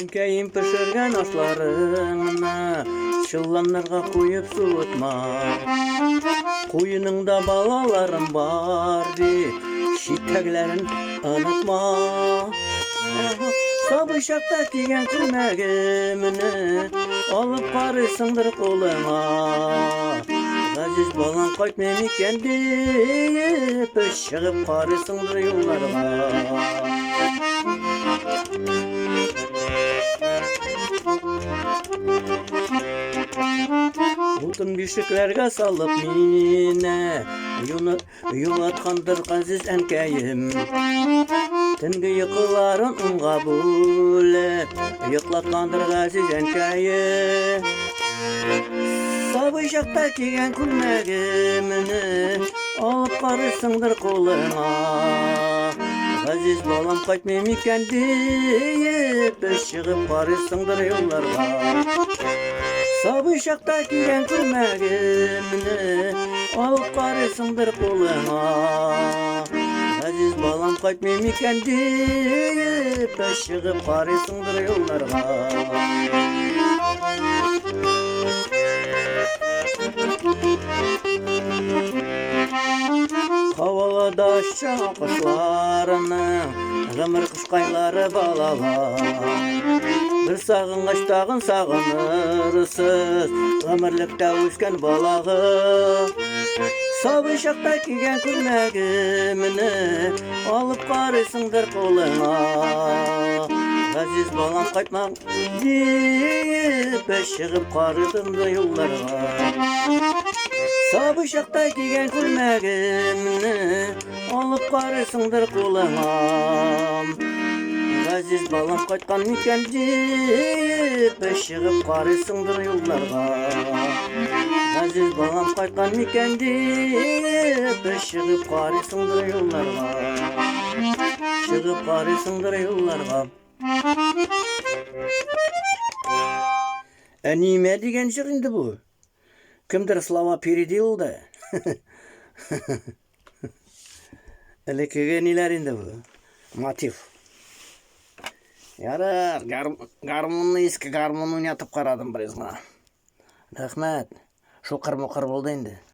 Әнкәйім пішірген ашларыңны чыланнарға қойып суытма. Қойыныңда балаларым бар деп шиттәгілерін ұнытма. Сабый шақта киген күлмәгіміні алып барысыңдыр қолыңа. Ғазиз балам қайтмем екен деп шығып барысыңдыр юлларға. Утын бишіклерге салып мені юлатқандыр ғазиз әнкәйім. Түнгі йықыларын ұнға бөліп йықлатқандыр ғазиз әнкәйім. Сабый шақта киген күлмәгіміні алып барысыңдыр қолыңа. Ғазиз балам қайтмем екен деп шығып барысыңдыр юлларға. Сабый шақта киген күлмәгіміні алып барысыңдыр қолыңа. Ғазиз балам қайтмем екен деп шығып барысыңдыр юлларға. Қавалада шақышларының ғымыр құшқайлары балалар. Бір сағынғаштағын сағынырсыз ғымырлықта өскен балағы. Сабый шақта киген күлмәгіміні алып барысыңдыр қолыңа. Ғазиз балам қайтмам деп шығып барысыңдыр юлларға. Сабый шақта киген күлмәгіміні алып барысыңдыр қолыңа. Ғазиз балам қайтқан екен деп шығып барысыңдыр юлларға. Ғазиз балам қайтқан екен деп шығып барысыңдыр юлларға. Шығып барысыңдыр юлларға. Әниме деген жыр енді бұл. Кімдір слова переделал да? Әлекеге нелер енді бұл? Мотив. Ярар, гармонны ескі гармонны ойнатып қарадым бірізға. Рахмет. Шоқыр-моқыр болды енді.